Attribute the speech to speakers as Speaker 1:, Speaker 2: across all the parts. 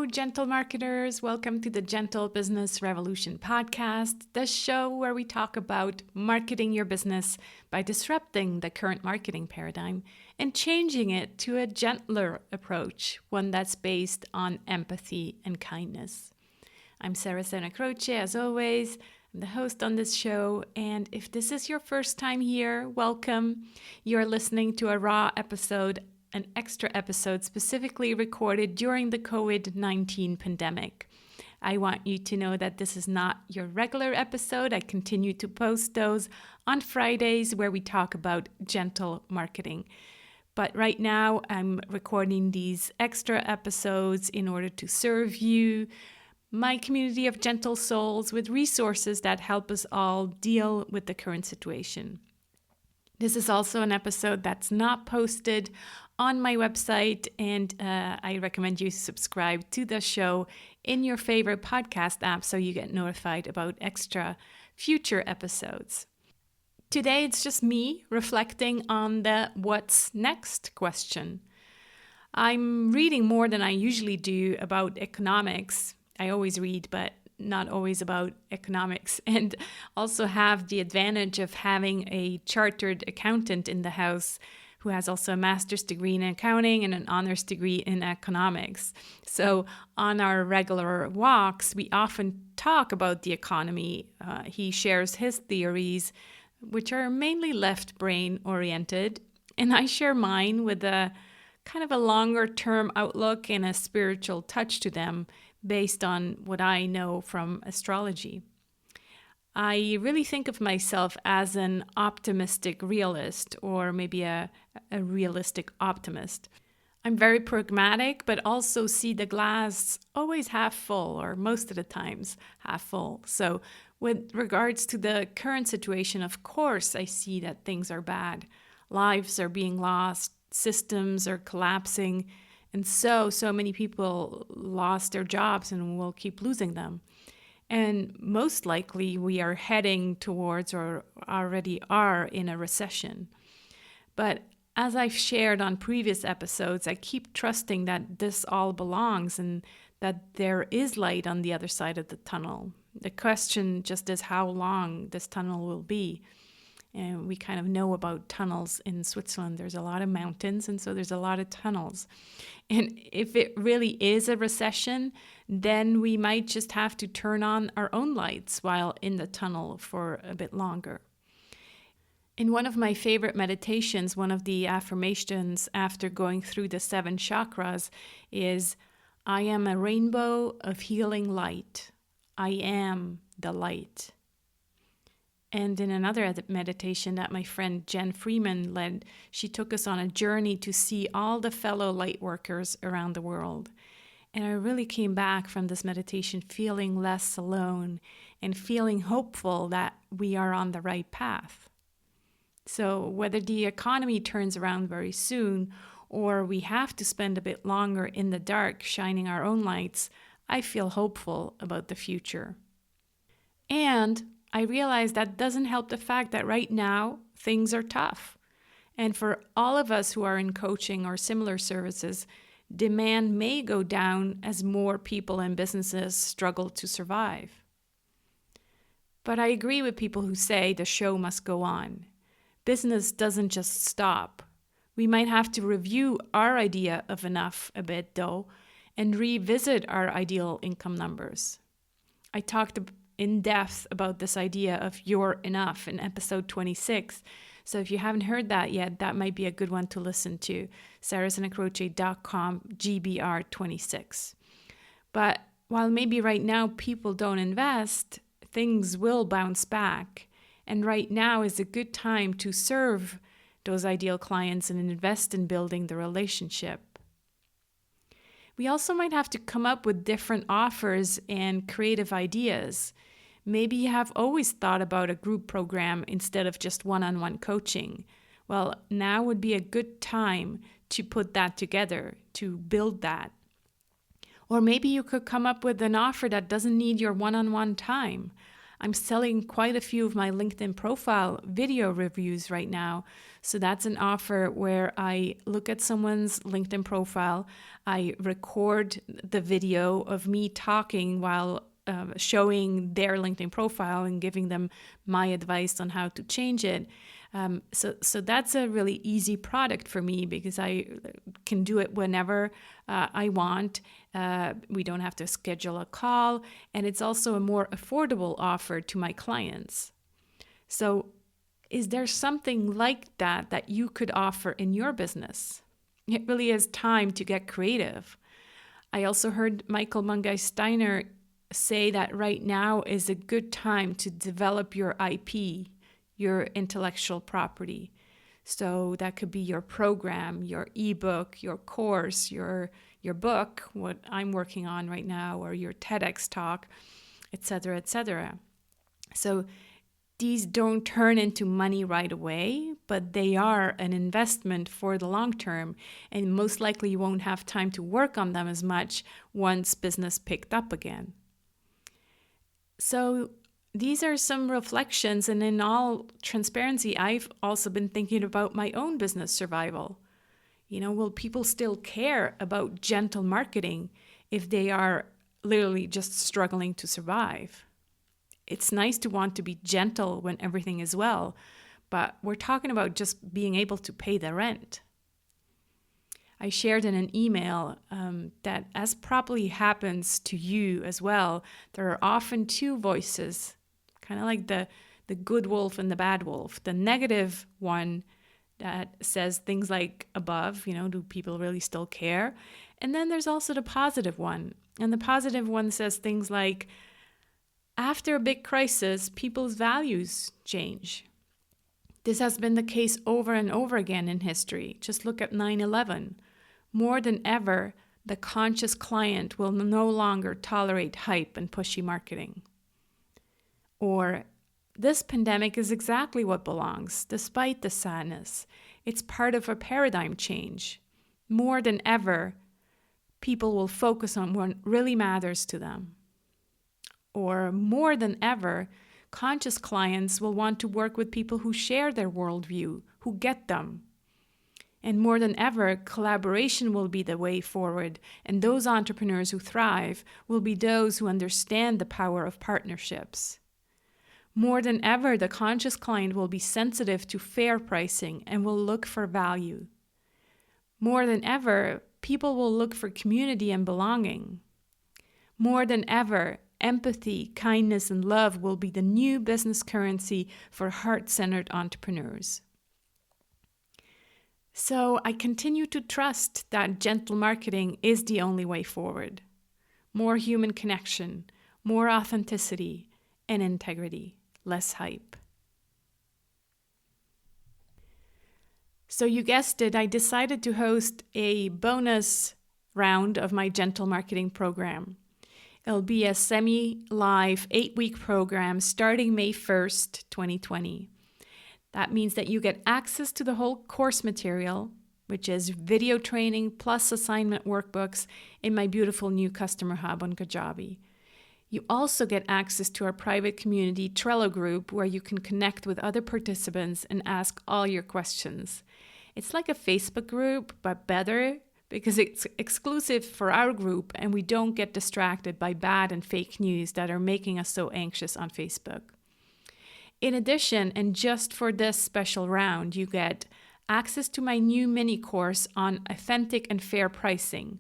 Speaker 1: Hello, gentle marketers. Welcome to the Gentle Business Revolution podcast, the show where we talk about marketing your business by disrupting the current marketing paradigm and changing it to a gentler approach, one that's based on empathy and kindness. I'm Sarah Croce, as always. I'm the host on this show, and if this is your first time here, welcome. You're listening to a raw episode, an extra episode specifically recorded during the COVID-19 pandemic. I want you to know that this is not your regular episode. I continue to post those on Fridays where we talk about gentle marketing. But right now, I'm recording these extra episodes in order to serve you, my community of gentle souls, with resources that help us all deal with the current situation. This is also an episode that's not posted on my website, and I recommend you subscribe to the show in your favorite podcast app so you get notified about extra future episodes. Today, it's just me reflecting on the what's next question. I'm reading more than I usually do about economics. I always read, but not always about economics, and also have the advantage of having a chartered accountant in the house who has also a master's degree in accounting and an honors degree in economics. So on our regular walks, we often talk about the economy. He shares his theories, which are mainly left brain oriented, and I share mine with a kind of a longer term outlook and a spiritual touch to them based on what I know from astrology. I really think of myself as an optimistic realist, or maybe a realistic optimist. I'm very pragmatic, but also see the glass always half full, or most of the times half full. So with regards to the current situation, of course, I see that things are bad. Lives are being lost, systems are collapsing, and so many people lost their jobs and will keep losing them. And most likely we are heading towards, or already are, in a recession. But as I've shared on previous episodes, I keep trusting that this all belongs and that there is light on the other side of the tunnel. The question just is how long this tunnel will be. And we kind of know about tunnels in Switzerland. There's a lot of mountains, and so there's a lot of tunnels. And if it really is a recession, then we might just have to turn on our own lights while in the tunnel for a bit longer. In one of my favorite meditations, one of the affirmations after going through the 7 chakras is, I am a rainbow of healing light. I am the light. And in another meditation that my friend Jen Freeman led, she took us on a journey to see all the fellow light workers around the world. And I really came back from this meditation feeling less alone and feeling hopeful that we are on the right path. So whether the economy turns around very soon or we have to spend a bit longer in the dark shining our own lights, I feel hopeful about the future. And I realize that doesn't help the fact that right now things are tough. And for all of us who are in coaching or similar services, demand may go down as more people and businesses struggle to survive. But I agree with people who say the show must go on. Business doesn't just stop. We might have to review our idea of enough a bit, though, and revisit our ideal income numbers. I talked in depth about this idea of you're enough in episode 26. So if you haven't heard that yet, that might be a good one to listen to. sarahsanacroce.com GBR26. But while maybe right now people don't invest, things will bounce back. And right now is a good time to serve those ideal clients and invest in building the relationship. We also might have to come up with different offers and creative ideas. Maybe you have always thought about a group program instead of just one-on-one coaching. Well, now would be a good time to put that together, to build that. Or maybe you could come up with an offer that doesn't need your one-on-one time. I'm selling quite a few of my LinkedIn profile video reviews right now. So that's an offer where I look at someone's LinkedIn profile, I record the video of me talking while showing their LinkedIn profile and giving them my advice on how to change it. So that's a really easy product for me because I can do it whenever I want. We don't have to schedule a call, and it's also a more affordable offer to my clients. So is there something like that that you could offer in your business? It really is time to get creative. I also heard Michael Mungai Steiner say that right now is a good time to develop your IP, your intellectual property. So that could be your program, your ebook, your course, your book, what I'm working on right now, or your TEDx talk, etc., etc. So these don't turn into money right away, but they are an investment for the long term, and most likely you won't have time to work on them as much once business picked up again. So these are some reflections, and in all transparency, I've also been thinking about my own business survival. Will people still care about gentle marketing if they are literally just struggling to survive? It's nice to want to be gentle when everything is well, but we're talking about just being able to pay the rent. I shared in an email that, as probably happens to you as well, there are often two voices, kind of like the good wolf and the bad wolf. The negative one that says things like above, do people really still care? And then there's also the positive one. And the positive one says things like, after a big crisis, people's values change. This has been the case over and over again in history. Just look at 9/11. More than ever, the conscious client will no longer tolerate hype and pushy marketing. Or, this pandemic is exactly what belongs, despite the sadness. It's part of a paradigm change. More than ever, people will focus on what really matters to them. Or more than ever, conscious clients will want to work with people who share their worldview, who get them. And more than ever, collaboration will be the way forward, and those entrepreneurs who thrive will be those who understand the power of partnerships. More than ever, the conscious client will be sensitive to fair pricing and will look for value. More than ever, people will look for community and belonging. More than ever, empathy, kindness, and love will be the new business currency for heart-centered entrepreneurs. So I continue to trust that gentle marketing is the only way forward. More human connection, more authenticity and integrity, less hype. So you guessed it, I decided to host a bonus round of my gentle marketing program. It'll be a semi-live 8-week program starting May 1st, 2020. That means that you get access to the whole course material, which is video training plus assignment workbooks in my beautiful new customer hub on Kajabi. You also get access to our private community Trello group where you can connect with other participants and ask all your questions. It's like a Facebook group, but better, because it's exclusive for our group and we don't get distracted by bad and fake news that are making us so anxious on Facebook. In addition, and just for this special round, you get access to my new mini course on authentic and fair pricing,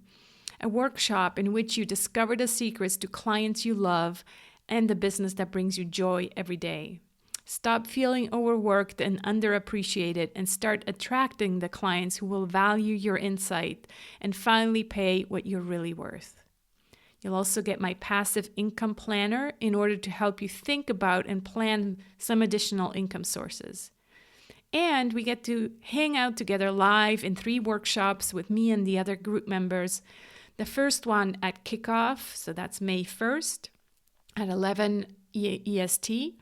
Speaker 1: a workshop in which you discover the secrets to clients you love and the business that brings you joy every day. Stop feeling overworked and underappreciated and start attracting the clients who will value your insight and finally pay what you're really worth. You'll also get my passive income planner in order to help you think about and plan some additional income sources. And we get to hang out together live in 3 workshops with me and the other group members. The first one at kickoff, so that's May 1st at 11 EST,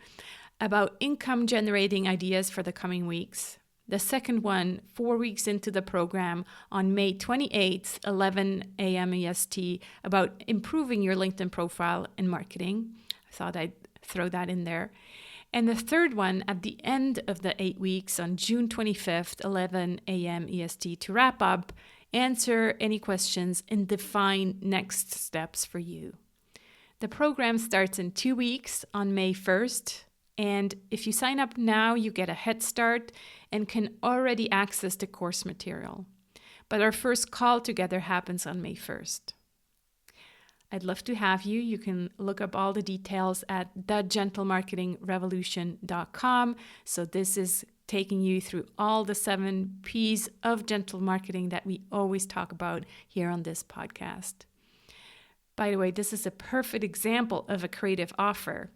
Speaker 1: about income generating ideas for the coming weeks. The second one, 4 weeks into the program on May 28th, 11 a.m. EST, about improving your LinkedIn profile and marketing. I thought I'd throw that in there. And the third one at the end of the 8 weeks on June 25th, 11 a.m. EST, to wrap up, answer any questions, and define next steps for you. The program starts in 2 weeks on May 1st. And if you sign up now, you get a head start and can already access the course material. But our first call together happens on May 1st. I'd love to have you. You can look up all the details at thegentlemarketingrevolution.com. So this is taking you through all the 7 P's of gentle marketing that we always talk about here on this podcast. By the way, this is a perfect example of a creative offer.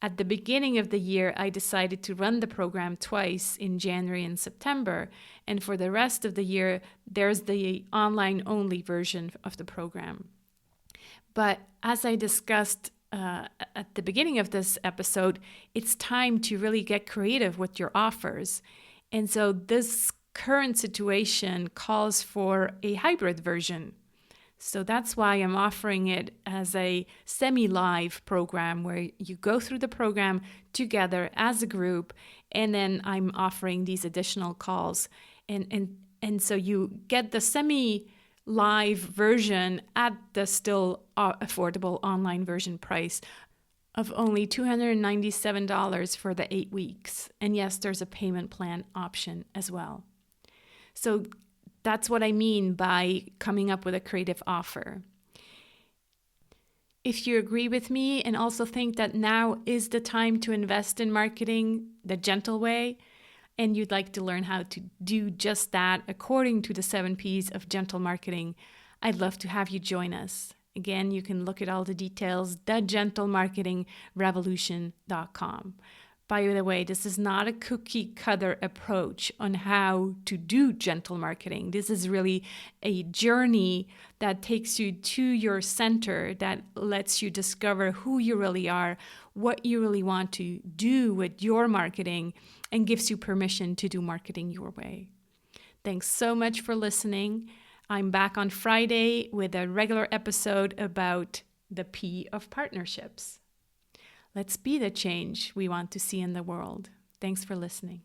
Speaker 1: At the beginning of the year, I decided to run the program twice in January and September. And for the rest of the year, there's the online-only version of the program. But as I discussed at the beginning of this episode, it's time to really get creative with your offers. And so this current situation calls for a hybrid version. So that's why I'm offering it as a semi-live program where you go through the program together as a group, and then I'm offering these additional calls. And so you get the semi-live version at the still affordable online version price of only $297 for the 8 weeks. And yes, there's a payment plan option as well. So that's what I mean by coming up with a creative offer. If you agree with me and also think that now is the time to invest in marketing the gentle way, and you'd like to learn how to do just that according to the 7 P's of gentle marketing, I'd love to have you join us. Again, you can look at all the details, thegentlemarketingrevolution.com. By the way, this is not a cookie cutter approach on how to do gentle marketing. This is really a journey that takes you to your center, that lets you discover who you really are, what you really want to do with your marketing, and gives you permission to do marketing your way. Thanks so much for listening. I'm back on Friday with a regular episode about the P of partnerships. Let's be the change we want to see in the world. Thanks for listening.